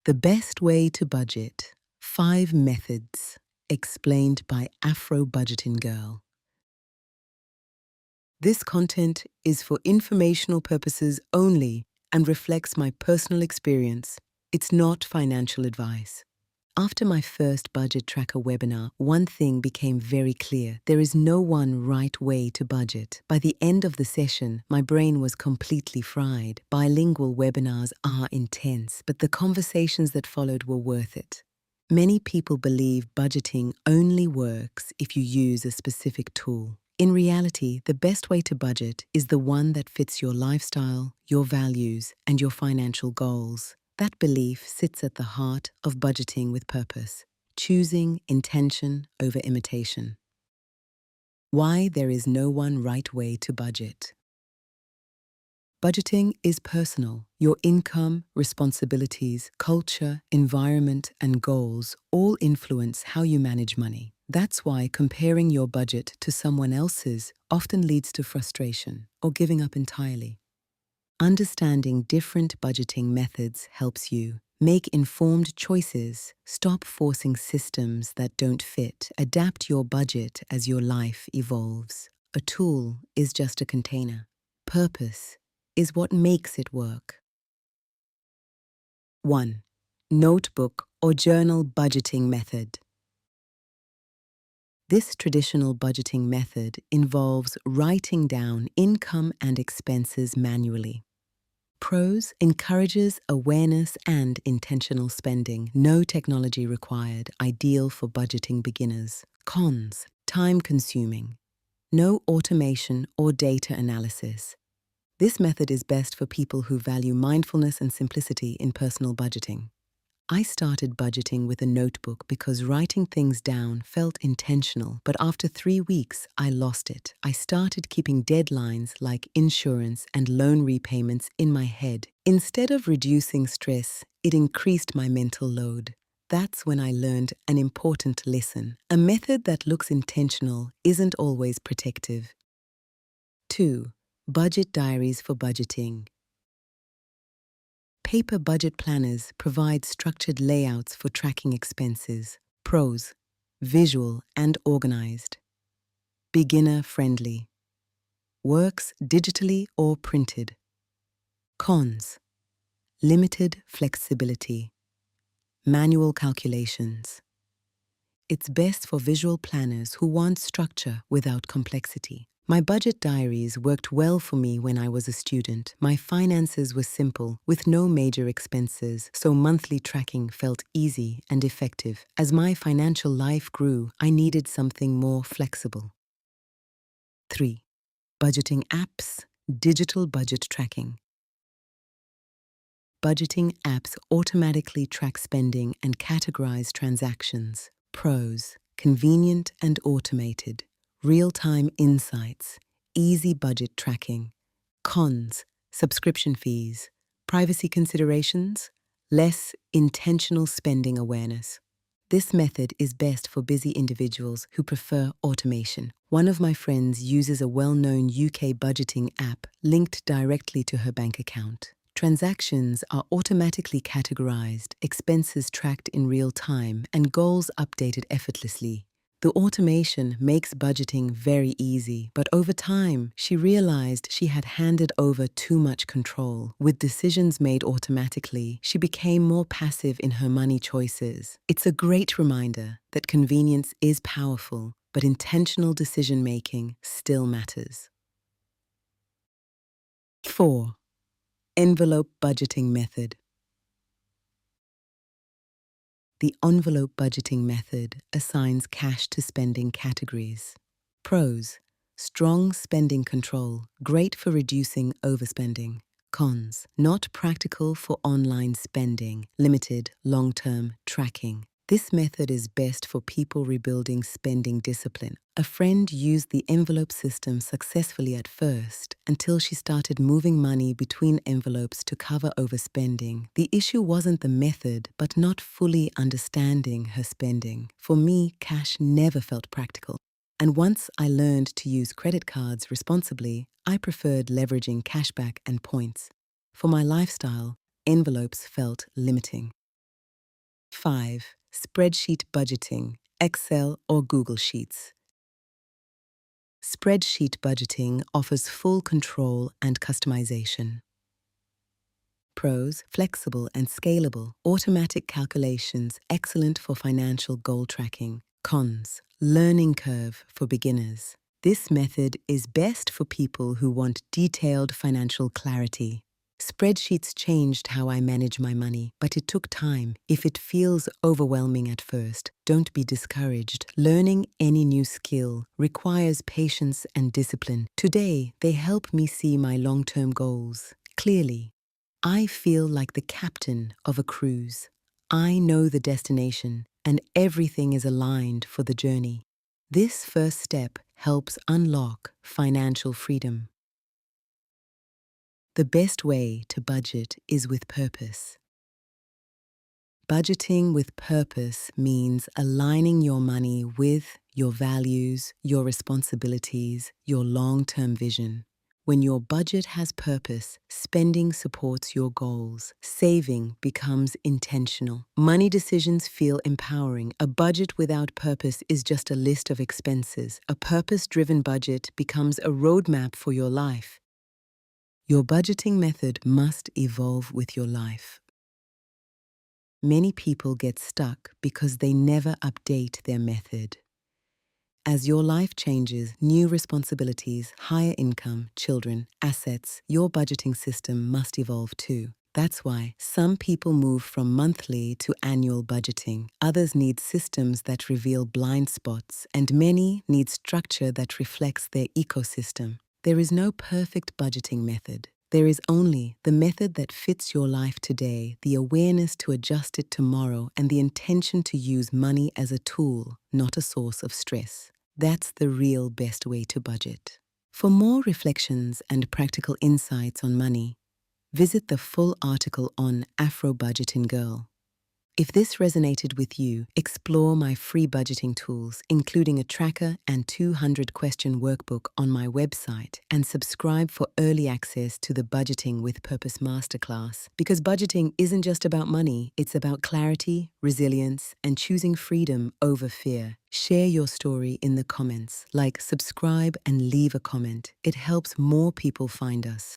The best way to budget. 5 methods. Explained by AfroBudgetinGirl. This content is for informational purposes only and reflects my personal experience. It's not financial advice. After my first budget tracker webinar, one thing became very clear. There is no one right way to budget. By the end of the session, my brain was completely fried. Bilingual webinars are intense, but the conversations that followed were worth it. Many people believe budgeting only works if you use a specific tool. In reality, the best way to budget is the one that fits your lifestyle, your values, and your financial goals. That belief sits at the heart of budgeting with purpose, choosing intention over imitation. Why there is no one right way to budget. Budgeting is personal. Your income, responsibilities, culture, environment, and goals all influence how you manage money. That's why comparing your budget to someone else's often leads to frustration or giving up entirely. Understanding different budgeting methods helps you make informed choices, stop forcing systems that don't fit, adapt your budget as your life evolves. A tool is just a container. Purpose is what makes it work. 1. Notebook or journal budgeting method. This traditional budgeting method involves writing down income and expenses manually. Pros: encourages awareness and intentional spending. No technology required, ideal for budgeting beginners. Cons: time-consuming. No automation or data analysis. This method is best for people who value mindfulness and simplicity in personal budgeting. I started budgeting with a notebook because writing things down felt intentional, but after 3 weeks, I lost it. I started keeping deadlines like insurance and loan repayments in my head. Instead of reducing stress, it increased my mental load. That's when I learned an important lesson. A method that looks intentional isn't always protective. 2. Budget diaries for budgeting. Paper budget planners provide structured layouts for tracking expenses. Pros: visual and organized. Beginner-friendly. Works digitally or printed. Cons: limited flexibility. Manual calculations. It's best for visual planners who want structure without complexity. My budget diaries worked well for me when I was a student. My finances were simple, with no major expenses, so monthly tracking felt easy and effective. As my financial life grew, I needed something more flexible. 3. Budgeting apps, digital budget tracking. Budgeting apps automatically track spending and categorize transactions. Pros: convenient and automated. Real-time insights, easy budget tracking. Cons: subscription fees, privacy considerations, less intentional spending awareness. This method is best for busy individuals who prefer automation. One of my friends uses a well-known UK budgeting app linked directly to her bank account. Transactions are automatically categorized, expenses tracked in real time, and goals updated effortlessly. The automation makes budgeting very easy, but over time, she realized she had handed over too much control. With decisions made automatically, she became more passive in her money choices. It's a great reminder that convenience is powerful, but intentional decision-making still matters. 4. Envelope budgeting method. The envelope budgeting method assigns cash to spending categories. Pros: strong spending control, great for reducing overspending. Cons: not practical for online spending, limited long-term tracking. This method is best for people rebuilding spending discipline. A friend used the envelope system successfully at first until she started moving money between envelopes to cover overspending. The issue wasn't the method, but not fully understanding her spending. For me, cash never felt practical. And once I learned to use credit cards responsibly, I preferred leveraging cashback and points. For my lifestyle, envelopes felt limiting. 5. Spreadsheet budgeting, Excel or Google Sheets. Spreadsheet budgeting offers full control and customization. Pros: flexible and scalable. Automatic calculations, excellent for financial goal tracking. Cons: learning curve for beginners. This method is best for people who want detailed financial clarity. Spreadsheets changed how I manage my money, but it took time. If it feels overwhelming at first, don't be discouraged. Learning any new skill requires patience and discipline. Today, they help me see my long-term goals clearly. I feel like the captain of a cruise. I know the destination, and everything is aligned for the journey. This first step helps unlock financial freedom. The best way to budget is with purpose. Budgeting with purpose means aligning your money with your values, your responsibilities, your long-term vision. When your budget has purpose, spending supports your goals. Saving becomes intentional. Money decisions feel empowering. A budget without purpose is just a list of expenses. A purpose-driven budget becomes a roadmap for your life. Your budgeting method must evolve with your life. Many people get stuck because they never update their method. As your life changes, new responsibilities, higher income, children, assets, your budgeting system must evolve too. That's why some people move from monthly to annual budgeting. Others need systems that reveal blind spots, and many need structure that reflects their ecosystem. There is no perfect budgeting method. There is only the method that fits your life today, the awareness to adjust it tomorrow, and the intention to use money as a tool, not a source of stress. That's the real best way to budget. For more reflections and practical insights on money, visit the full article on AfroBudgetinGirl. If this resonated with you, explore my free budgeting tools, including a tracker and 200-question workbook on my website, and subscribe for early access to the Budgeting with Purpose Masterclass. Because budgeting isn't just about money, it's about clarity, resilience, and choosing freedom over fear. Share your story in the comments, subscribe, and leave a comment. It helps more people find us.